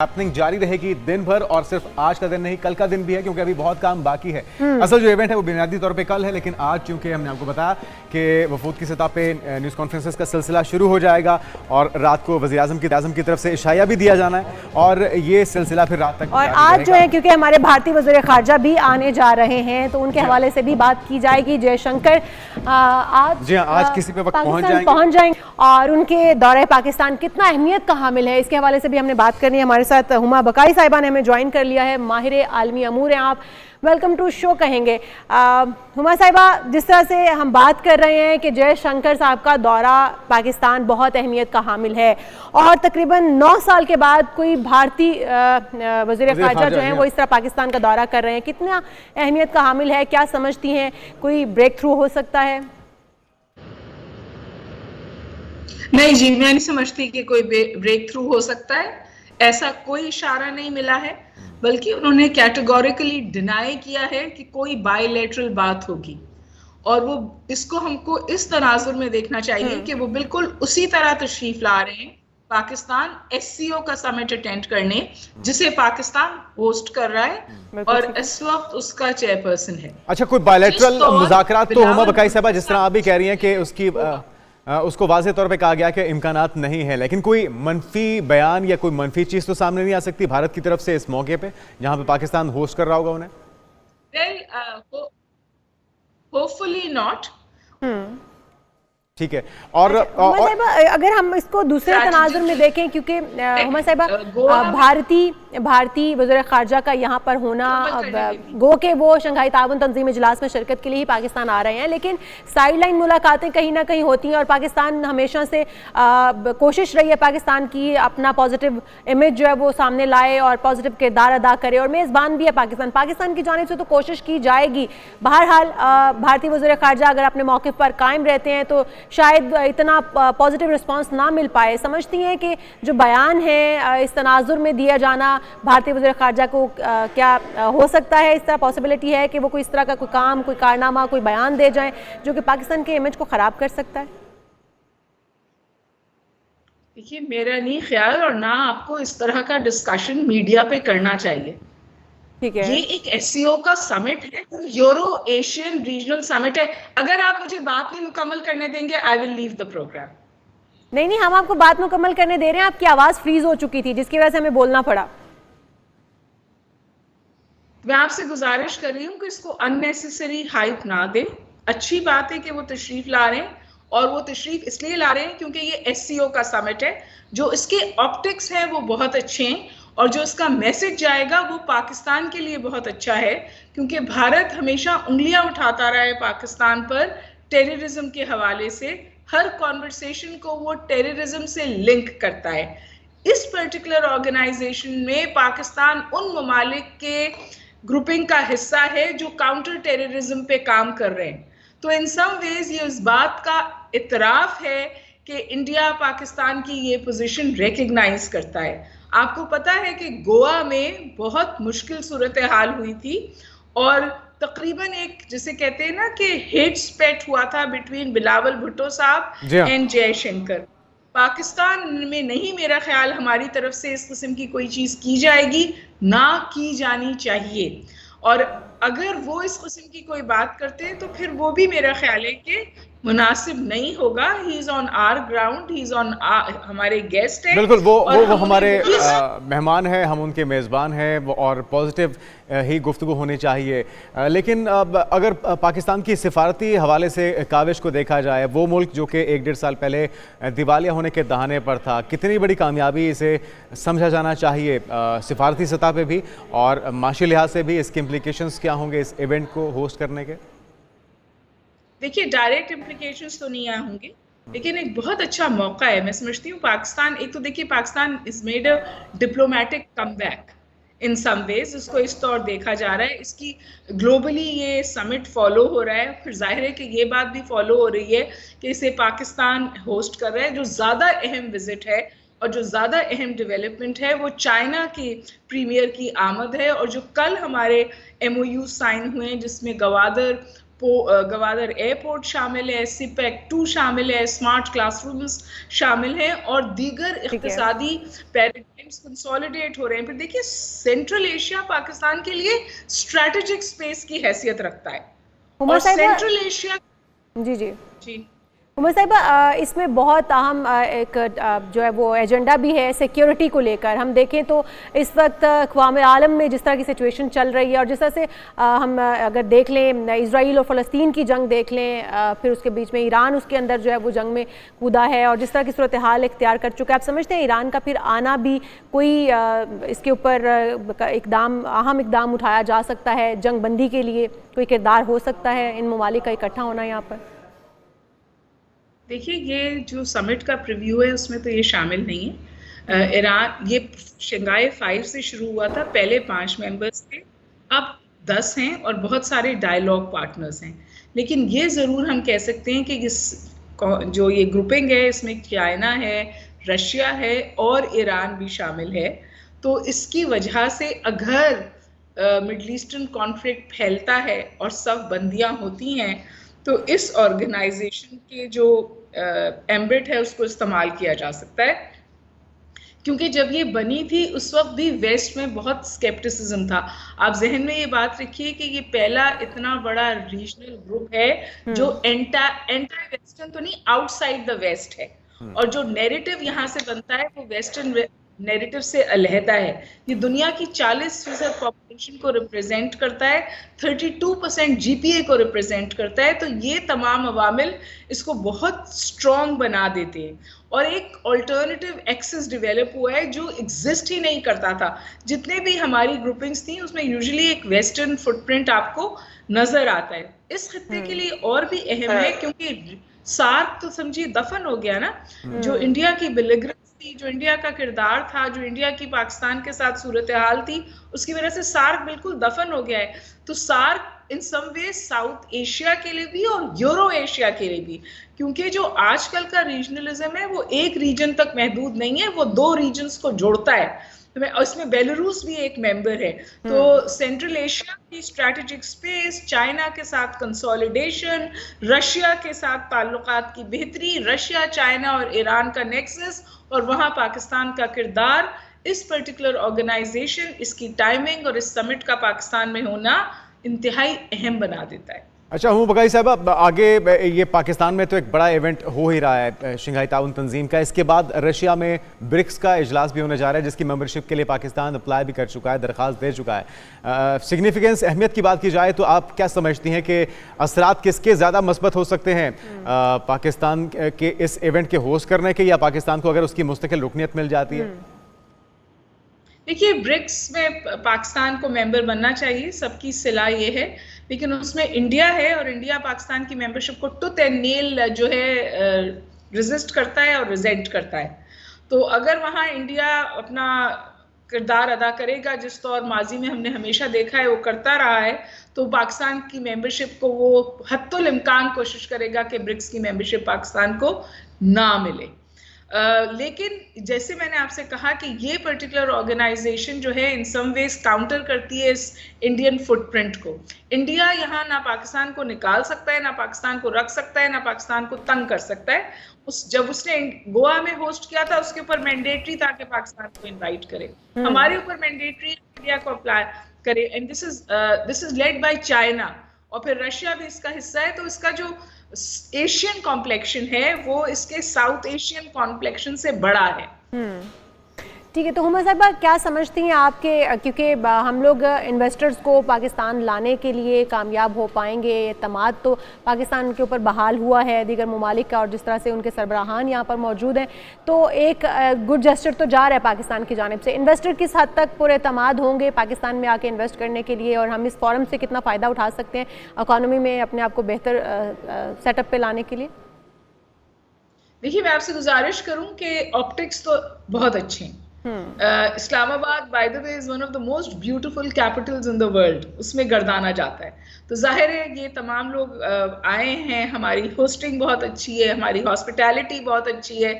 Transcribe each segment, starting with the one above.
Happening जारी रहेगी दिन भर और सिर्फ आज का दिन नहीं कल का दिन भी है क्योंकि अभी बहुत काम बाकी है। असल जो इवेंट है वो बुनियादी तौर पे कल है, लेकिन आज चूंकि हमने आपको बताया कि वफूद की सतह पे न्यूज़ कॉन्फ्रेंसेस का सिलसिला शुरू हो जाएगा और रात को वज़ीर आज़म की तरफ से इशाया भी दिया जाना है और ये सिलसिला फिर रात तक। और आज जो है क्योंकि हमारे भारतीय वज़ीर ख़ारजा भी आने जा रहे हैं तो उनके हवाले से भी बात की जाएगी। जयशंकर आज किसी पे वक्त पहुंच जाएंगे और उनके दौरे पाकिस्तान कितना अहमियत का हामिल है इसके हवाले से भी हमने बात करनी है। हमारे साथ हुमा बकाई साहिबा ने हमें ज्वाइन कर लिया है, माहिर आलमी अमूर हैं आप, वेलकम टू शो कहेंगे। हुमा साहिबा, जिस तरह से हम बात कर रहे हैं कि जयशंकर साहब का दौरा पाकिस्तान बहुत अहमियत का हामिल है और तकरीबन 9 साल के बाद कोई भारतीय वज़ीर ख़ारजा जो हैं वो इस तरह पाकिस्तान का दौरा कर रहे हैं, कितना अहमियत का हामिल है? क्या समझती हैं, कोई ब्रेक थ्रू हो सकता है? नहीं जी, मैं नहीं समझती कि कोई ब्रेक थ्रू हो सकता है। ऐसा कोई इशारा नहीं मिला है, बल्कि उन्होंने कैटेगोरिकली डिनाई किया है कि कोई बायलैटरल बात होगी और वो इसको हमको इस तनाजुर में देखना चाहिए कि वो बिल्कुल उसी तरह तशरीफ ला रहे हैं पाकिस्तान SCO का समिट अटेंड करने जिसे पाकिस्तान होस्ट कर रहा है और इस वक्त उसका चेयरपर्सन है। अच्छा, कोई बायलैटरल मुज़ाकरात तो हुमा बकाई साहबा जिस तरह आप भी कह रही हैं कि उसको वाज़े तौर पे कहा गया कि इम्कानात नहीं है, लेकिन कोई मनफी बयान या कोई मनफी चीज़ तो सामने नहीं आ सकती भारत की तरफ से इस मौके पे जहां पे पाकिस्तान होस्ट कर रहा होगा उन्हें? Hopefully not. ठीक है। और अगर हम इसको दूसरे तनाजुर में देखें, क्योंकि हुमा साहिबा भारतीय वज़ीर ख़ारजा का यहाँ पर होना, गो के वो शंघाई ताउन तंजीम इजलास में शिरकत के लिए ही पाकिस्तान आ रहे हैं, लेकिन साइड लाइन मुलाकातें कहीं ना कहीं होती हैं और पाकिस्तान हमेशा से कोशिश रही है पाकिस्तान की अपना पॉजिटिव इमेज जो है वो सामने लाए और पॉजिटिव किरदार अदा करे और मेज़बान भी है पाकिस्तान की जानिब से तो कोशिश की जाएगी। बहरहाल भारतीय वज़ीर ख़ारजा अगर अपने मौक़िफ़ पर कायम रहते हैं तो शायद इतना पॉजिटिव रिस्पांस ना मिल पाए। समझती हैं कि जो बयान है इस तनाजुर में दिया जाना भारतीय वज़ीर ख़ारजा को क्या हो सकता है, इस तरह पॉसिबिलिटी है कि वो कोई इस तरह का कोई काम, कोई कारनामा, कोई बयान दे जाएं जो कि पाकिस्तान के इमेज को ख़राब कर सकता है? देखिए, मेरा नहीं ख्याल और ना आपको इस तरह का डिस्कशन मीडिया पे करना चाहिए। ठीक है, ये एक SCO का समिट है, यूरो एशियन रीजनल समिट है। अगर आप मुझे बात नहीं मुकम्मल करने देंगे, I will leave the program. नहीं, हम आपको बात मुकम्मल करने दे रहे हैं। आपकी आवाज़ फ्रीज हो चुकी थी जिसकी वजह से हमें बोलना पड़ा। मैं आपसे गुजारिश कर रही हूँ कि इसको अननेसेसरी हाइप ना दें। अच्छी बात है कि वो तशरीफ ला रहे हैं और वो तशरीफ इसलिए ला रहे हैं क्योंकि ये SCO का समिट है। जो इसके ऑप्टिक्स हैं वो बहुत अच्छे हैं और जो इसका मैसेज जाएगा वो पाकिस्तान के लिए बहुत अच्छा है, क्योंकि भारत हमेशा उंगलियां उठाता रहा है पाकिस्तान पर टेररिज्म के हवाले से। हर कॉन्वर्सेशन को वो टेररिज्म से लिंक करता है। इस पर्टिकुलर ऑर्गेनाइजेशन में पाकिस्तान उन ममालिक के ग्रुपिंग का हिस्सा है जो काउंटर टेररिज्म पे काम कर रहे हैं। तो इन सम वेज ये इस बात का इतराफ है कि इंडिया पाकिस्तान की ये पोजीशन रिकग्नाइज करता है। आपको पता है कि गोवा में बहुत मुश्किल सूरत हाल हुई थी और तकरीबन एक जिसे कहते हैं ना कि हेट स्पेट हुआ था बिटवीन बिलावल भुट्टो साहब एंड जयशंकर। पाकिस्तान में नहीं, मेरा ख्याल हमारी तरफ से इस किस्म की कोई चीज़ की जाएगी, ना की जानी चाहिए। और अगर वो इस किस्म की कोई बात करते हैं तो फिर वो भी मेरा ख्याल है कि मुनासिब नहीं होगा। He is on our ground, he is on हमारे गेस्ट है। बिल्कुल, वो हमारे मेहमान हैं, हम उनके मेज़बान हैं और पॉजिटिव ही गुफ्तगू होनी चाहिए। लेकिन अगर पाकिस्तान की सिफारती हवाले से काविश को देखा जाए, वो मुल्क जो कि 1-1.5 साल पहले दिवालिया होने के दहाने पर था, कितनी बड़ी कामयाबी इसे समझा जाना चाहिए सिफारती सतह पे भी और माशी लिहाज से भी? इसके इम्प्लीकेशंस क्या होंगे इस इवेंट को होस्ट करने के? देखिए, डायरेक्ट इम्प्लीकेशंस तो नहीं आए होंगे, लेकिन एक बहुत अच्छा मौका है। मैं समझती हूँ पाकिस्तान, एक तो देखिए Pakistan is made a diplomatic comeback in some ways, उसको इस तौर देखा जा रहा है। इसकी ग्लोबली ये समिट फॉलो हो रहा है, फिर जाहिर है कि ये बात भी फॉलो हो रही है कि इसे पाकिस्तान होस्ट कर रहा है। जो ज़्यादा अहम विजिट है और जो ज़्यादा अहम डेवलपमेंट है वो चाइना के प्रीमियर की आमद है और जो कल हमारे MOU साइन हुए हैं जिसमें गवादर एयरपोर्ट शामिल है, सिपेक 2 शामिल है, स्मार्ट क्लासरूम्स शामिल हैं और दीगर इख्तिसादी पैराडाइम पॉइंट्स कंसोलिडेट हो रहे हैं। फिर देखिए, सेंट्रल एशिया पाकिस्तान के लिए स्ट्रैटेजिक स्पेस की हैसियत रखता है, और सेंट्रल एशिया जी जी जी उमर साहिबा, इसमें बहुत अहम एक जो है वो एजेंडा भी है सिक्योरिटी को लेकर। हम देखें तो इस वक्त क़वाम आलम में जिस तरह की सिचुएशन चल रही है, और जिस तरह से हम अगर देख लें इजराइल और फ़लस्तीन की जंग देख लें, फिर उसके बीच में ईरान उसके अंदर जो है वो जंग में कूदा है, और जिस तरह की सूरत हाल इख्तियार कर चुका है, आप समझते हैं ईरान का फिर आना भी कोई इसके ऊपर इकदाम, अहम इकदाम उठाया जा सकता है, जंग बंदी के लिए कोई किरदार हो सकता है इन ममालिक का इकट्ठा होना यहाँ पर? देखिए, ये जो समिट का प्रीव्यू है उसमें तो ये शामिल नहीं है। ईरान, ये शंघाई 5 से शुरू हुआ था, पहले 5 मेंबर्स थे, अब 10 हैं और बहुत सारे डायलॉग पार्टनर्स हैं। लेकिन ये ज़रूर हम कह सकते हैं कि जो ये ग्रुपिंग है इसमें चाइना है, रशिया है और ईरान भी शामिल है। तो इसकी वजह से अगर मिडल ईस्टर्न कॉन्फ्लिक्ट फैलता है और सब बंदियां होती हैं, तो इस ऑर्गेनाइजेशन के जो एम्बिट है उसको इस्तेमाल किया जा सकता है। क्योंकि जब ये बनी थी उस वक्त भी वेस्ट में बहुत स्केप्टिसिज्म था। आप जहन में ये बात रखिए कि ये पहला इतना बड़ा रीजनल ग्रुप है जो एंटी वेस्टर्न तो नहीं, आउटसाइड द वेस्ट है, और जो नैरेटिव यहाँ से बनता है वो वेस्टर्न नैरेटिव से अलहदा है। ये दुनिया की 40% पॉपुलेशन को रिप्रेजेंट करता है, 32% जीपीए को रिप्रेजेंट करता है। तो ये तमाम अवामिल इसको बहुत स्ट्रॉन्ग बना देते हैं, और एक अल्टरनेटिव एक्सेस डेवलप हुआ है जो एग्जिस्ट ही नहीं करता था। जितने भी हमारी ग्रुपिंग्स थी उसमें यूजुअली एक वेस्टर्न फुटप्रिंट आपको नजर आता है। इस खत्ते के लिए और भी अहम है, क्योंकि सार्क तो समझिए दफन हो गया ना। जो इंडिया की बिलिग्रेंस थी, जो इंडिया का किरदार था, जो इंडिया की पाकिस्तान के साथ सूरत हाल थी, उसकी वजह से सार्क बिल्कुल दफन हो गया है। तो सार्क इन सम वे साउथ एशिया के लिए भी और यूरो एशिया के लिए भी, क्योंकि जो आजकल का रीजनलिज्म है वो एक रीजन तक महदूद नहीं है, वो 2 रीजन्स को जोड़ता है। इसमें बेलारूस भी एक मेंबर है। तो सेंट्रल एशिया की स्ट्रैटेजिक स्पेस, चाइना के साथ कंसोलिडेशन, रशिया के साथ ताल्लुकात की बेहतरी, रशिया, चाइना और ईरान का नेक्सस, और वहाँ पाकिस्तान का किरदार, इस पर्टिकुलर ऑर्गेनाइजेशन, इसकी टाइमिंग और इस समिट का पाकिस्तान में होना इंतहाई अहम बना देता है। अच्छा हूँ बगाई साहब, आगे ये पाकिस्तान में तो एक बड़ा इवेंट हो ही रहा है शंघाई ताउन तंजीम का, इसके बाद रशिया में ब्रिक्स का इजलास भी होने जा रहा है जिसकी मेंबरशिप के लिए पाकिस्तान अप्लाई भी कर चुका है, दरख्वास्त दे चुका है। सिग्निफिकेंस, अहमियत की बात की जाए तो आप क्या समझती हैं कि असरात किसके ज़्यादा मस्बत हो सकते हैं, पाकिस्तान के इस इवेंट के होस्ट करने के, या पाकिस्तान को अगर उसकी मुस्तकिल रुकनियत मिल जाती है? देखिए, ब्रिक्स में पाकिस्तान को मेंबर बनना चाहिए, सबकी सलाह ये है, लेकिन उसमें इंडिया है और इंडिया पाकिस्तान की मेंबरशिप को टूथ एंड नेल जो है रेजिस्ट करता है और रिजेंट करता है। तो अगर वहाँ इंडिया अपना किरदार अदा करेगा जिस तौर माजी में हमने हमेशा देखा है वो करता रहा है, तो पाकिस्तान की मेंबरशिप को वो हत्तुल इम्कान कोशिश करेगा कि ब्रिक्स की मेंबरशिप पाकिस्तान को ना मिले। लेकिन जैसे मैंने आपसे कहा कि ये पर्टिकुलर ऑर्गेनाइजेशन जो है इन सम वेज काउंटर करती है इस इंडियन फुटप्रिंट को। इंडिया यहाँ ना पाकिस्तान को निकाल सकता है, ना पाकिस्तान को रख सकता है, ना पाकिस्तान को तंग कर सकता है। जब उसने गोवा में होस्ट किया था उसके ऊपर मैंडेटरी था कि पाकिस्तान को इनवाइट करे, हमारे ऊपर मैंडेटरी इंडिया को अप्लाई करे, and this is led by China, और फिर रशिया भी इसका हिस्सा है। तो इसका जो एशियन कॉम्प्लेक्शन है वो इसके साउथ एशियन कॉम्प्लेक्शन से बड़ा है। ठीक है, तो हुमा साहिबा क्या समझती हैं आपके, क्योंकि हम लोग इन्वेस्टर्स को पाकिस्तान लाने के लिए कामयाब हो पाएंगे, एतमाद तो पाकिस्तान के ऊपर बहाल हुआ है दीगर ममालिक का, और जिस तरह से उनके सरबराहान यहाँ पर मौजूद हैं, तो एक गुड जेस्चर तो जा रहा है पाकिस्तान की जानिब से। इन्वेस्टर किस हद तक पूरे एतमाद होंगे पाकिस्तान में आके इन्वेस्ट करने के लिए, और हम इस फोरम से कितना फ़ायदा उठा सकते हैं इकॉनमी में अपने आप को बेहतर सेटअप पे लाने के लिए? देखिए, मैं आपसे गुजारिश करूँ कि ऑप्टिक्स तो बहुत अच्छे हैं। Islamabad by the way is one of the most beautiful Capitals in the world, उसमें गर्दाना जाता है। तो जाहिर है ये तमाम लोग आए हैं, हमारी होस्टिंग बहुत अच्छी है, हमारी हॉस्पिटैलिटी बहुत अच्छी है।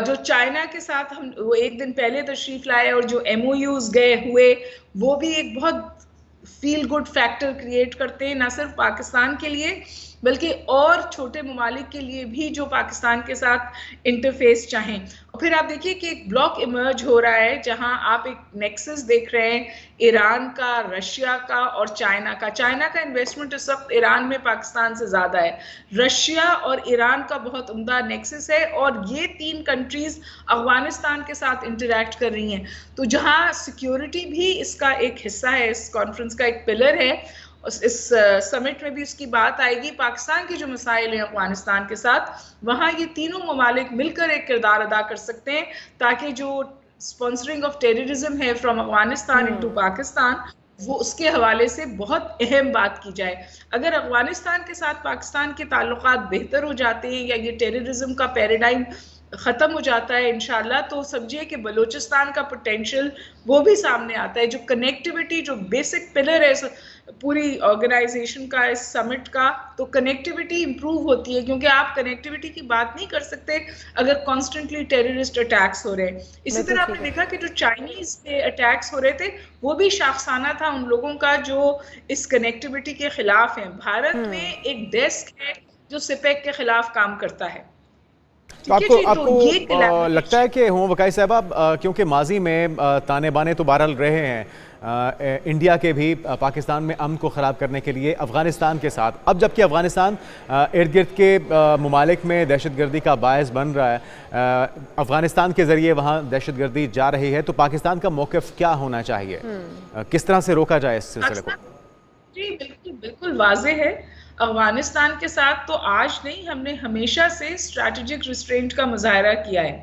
जो चाइना के साथ हम वो एक दिन पहले तशरीफ लाए और जो MOUs गए हुए, वो भी एक बहुत फील गुड फैक्टर क्रिएट करते हैं, ना सिर्फ पाकिस्तान के लिए बल्कि और छोटे ममालिक के लिए भी जो पाकिस्तान के साथ इंटरफेस चाहें। और फिर आप देखिए कि एक ब्लॉक इमर्ज हो रहा है जहां आप एक नेक्सस देख रहे हैं ईरान का, रशिया का और चाइना का। चाइना का इन्वेस्टमेंट इस वक्त ईरान में पाकिस्तान से ज़्यादा है। रशिया और ईरान का बहुत उम्दा नेक्सस है और ये 3 कंट्रीज़ अफगानिस्तान के साथ इंटरैक्ट कर रही हैं। तो जहां सिक्योरिटी भी इसका एक हिस्सा है, इस कॉन्फ्रेंस का एक पिलर है, इस समिट में भी उसकी बात आएगी। पाकिस्तान के जो मसाइल हैं अफगानिस्तान के साथ, वहाँ ये तीनों ममालिक मिलकर एक किरदार अदा कर सकते हैं ताकि जो स्पॉन्सरिंग ऑफ टेररिज्म है फ्रॉम अफगानिस्तान इनटू पाकिस्तान, वो उसके हवाले से बहुत अहम बात की जाए। अगर अफगानिस्तान के साथ पाकिस्तान के ताल्लुकात बेहतर हो जाते हैं या ये टेररिज्म का पैराडाइम ख़त्म हो जाता है इंशाल्लाह, तो समझिए कि बलूचिस्तान का पोटेंशियल वो भी सामने आता है। जो कनेक्टिविटी, जो बेसिक पिलर है पूरी ऑर्गेनाइजेशन का, इस समिट का, तो कनेक्टिविटी इंप्रूव होती है, क्योंकि आप कनेक्टिविटी की बात नहीं कर सकते अगर कॉन्स्टेंटली टेररिस्ट अटैक्स हो रहे हैं। इसी तरह आपने देखा कि जो चाइनीज पे अटैक्स हो रहे थे वो भी शाखसाना था उन लोगों का जो इस कनेक्टिविटी के खिलाफ हैं। भारत में एक डेस्क है जो सिपेक के खिलाफ काम करता है। तो आपको लगता है कि हुमा बकाई साहबा, क्योंकि माजी में ताने बाने तो बहरहाल रहे हैं इंडिया के भी पाकिस्तान में अमन को ख़राब करने के लिए अफ़गानिस्तान के साथ, अब जबकि अफ़गानिस्तान इर्द गिर्द के ममालिक में दहशतगर्दी का बायस बन रहा है, अफ़गानिस्तान के ज़रिए वहाँ दहशतगर्दी जा रही है, तो पाकिस्तान का मौक़िफ़ क्या होना चाहिए? किस तरह से रोका जाए इस सिलसिले को? जी बिल्कुल बिल्कुल वाज़ेह है। अफगानिस्तान के साथ तो आज नहीं, हमने हमेशा से स्ट्रैटेजिक रिस्ट्रेंट का मुजाहरा किया है।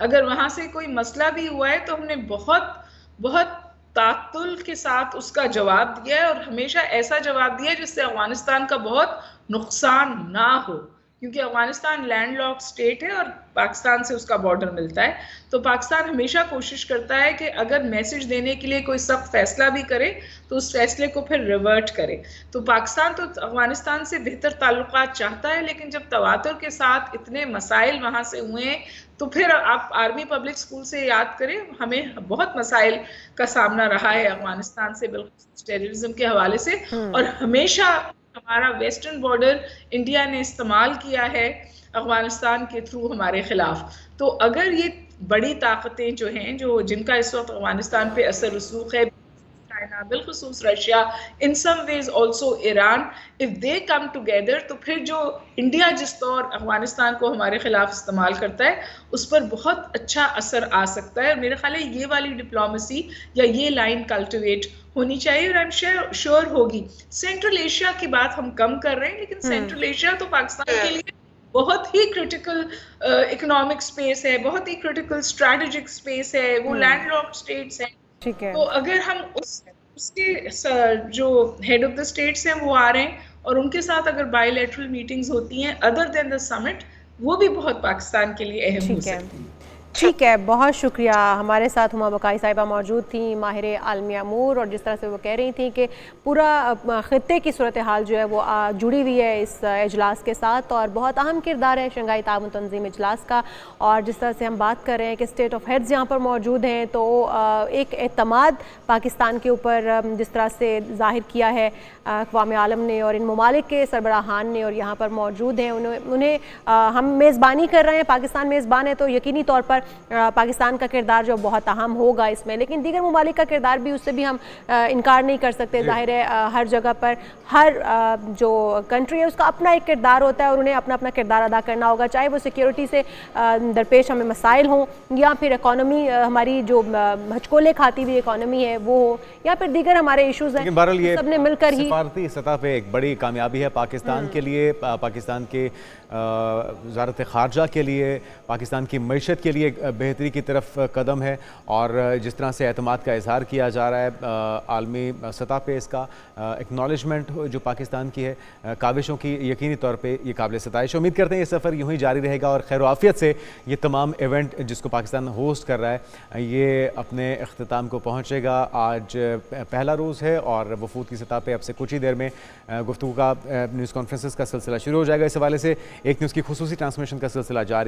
अगर वहाँ से कोई मसला भी हुआ है तो हमने बहुत बहुत तातुल के साथ उसका जवाब दिया है और हमेशा ऐसा जवाब दिया है जिससे अफगानिस्तान का बहुत नुकसान ना हो, क्योंकि अफगानिस्तान लैंडलॉक्ड स्टेट है और पाकिस्तान से उसका बॉर्डर मिलता है। तो पाकिस्तान हमेशा कोशिश करता है कि अगर मैसेज देने के लिए कोई सख्त फैसला भी करे तो उस फैसले को फिर रिवर्ट करे। तो पाकिस्तान तो अफगानिस्तान से बेहतर ताल्लुकात चाहता है, लेकिन जब तवातुर के साथ इतने मसाइल वहाँ से हुए हैं तो फिर आप आर्मी पब्लिक स्कूल से याद करें, हमें बहुत मसाइल का सामना रहा है अफगानिस्तान से, बिल्कुल टेररिज्म के हवाले से। और हमेशा हमारा वेस्टर्न बॉर्डर इंडिया ने इस्तेमाल किया है अफगानिस्तान के थ्रू हमारे खिलाफ। तो अगर ये बड़ी ताकतें जो हैं, जो जिनका इस वक्त अफगानिस्तान पे असर रसूख है, चाइना, बिलखुसूस Russia, in some ways also Iran, if they come together, तो फिर जो इंडिया जिस तौर अफगानिस्तान को हमारे खिलाफ इस्तेमाल करता है उस पर बहुत अच्छा असर आ सकता है। और मेरे ख्याल है ये वाली डिप्लोमेसी या ये लाइन कल्टिवेट होनी चाहिए और आई एम श्योर होगी। सेंट्रल एशिया की बात हम कम कर रहे हैं, लेकिन सेंट्रल एशिया तो पाकिस्तान के लिए बहुत ही क्रिटिकल इकोनॉमिक स्पेस है, बहुत ही क्रिटिकल स्ट्रैटेजिक स्पेस है, वो लैंडलॉक्ड स्टेट्स हैं। ठीक है, तो अगर हम उसके जो हेड ऑफ द स्टेट्स हैं वो आ रहे हैं और उनके साथ अगर बायलैटरल मीटिंग्स होती हैं अदर देन द समिट, वो भी बहुत पाकिस्तान के लिए अहम हो सकती है। ठीक है, बहुत शुक्रिया। हमारे साथ हुमा बकाई साहिबा मौजूद थी, माहिर आलमी अमूर, और जिस तरह से वो कह रही थी कि पूरा ख़ित्ते की सूरत हाल जो है वो जुड़ी हुई है इस इजलास के साथ और बहुत अहम किरदार है शंघाई ताउन तंजीम इजलास का। और जिस तरह से हम बात कर रहे हैं कि स्टेट ऑफ हेड्स यहाँ पर मौजूद हैं, तो एक एतमाद पाकिस्तान के ऊपर जिस तरह से ज़ाहिर किया है अक़वाम आलम ने और इन ममालिक के सरबराहान ने और यहाँ पर मौजूद हैं, उन्हें हम मेज़बानी कर रहे हैं, पाकिस्तान मेज़बान है तो यकीनी तौर पर पाकिस्तान का किरदार जो बहुत अहम होगा इसमें, लेकिन दीगर ममालिक का किरदार भी, उससे भी हम इनकार नहीं कर सकते। जाहिर है हर जगह पर हर जो कंट्री है उसका अपना एक किरदार होता है और उन्हें अपना अपना किरदार अदा करना होगा, चाहे वो सिक्योरिटी से दरपेश हमें मसाइल हों या फिर इकॉनमी हमारी जो हचकोले खाती हुई इकॉनमी है वो हो या फिर दीगर हमारे इशूज़ हैं, सबने मिलकर ही भारतीय सतह पे एक बड़ी कामयाबी है पाकिस्तान के लिए, पाकिस्तान के वज़ारत ख़ारजा के लिए, पाकिस्तान की मईशत के लिए बेहतरी की तरफ कदम है। और जिस तरह से एतमाद का इजहार किया जा रहा है आलमी सतह पे, इसका एक्नॉलेजमेंट जो पाकिस्तान की है काविशों की, यकीनी तौर पे ये काबिल सताइश। उम्मीद करते हैं ये सफ़र यूँ ही जारी रहेगा और खैर आफियत से ये तमाम इवेंट जिसको पाकिस्तान होस्ट कर रहा है ये अपने अख्ताम को पहुँचेगा। आज पहला रोज़ है और वफूद की सतह पर अब से कुछ ही देर में गुफ्तगू का न्यूज़ कॉन्फ्रेंसेस का सिलसिला शुरू हो जाएगा। इस हवाले से एक न्यूज़ की खुसूसी ट्रांसमिशन का सिलसिला जारी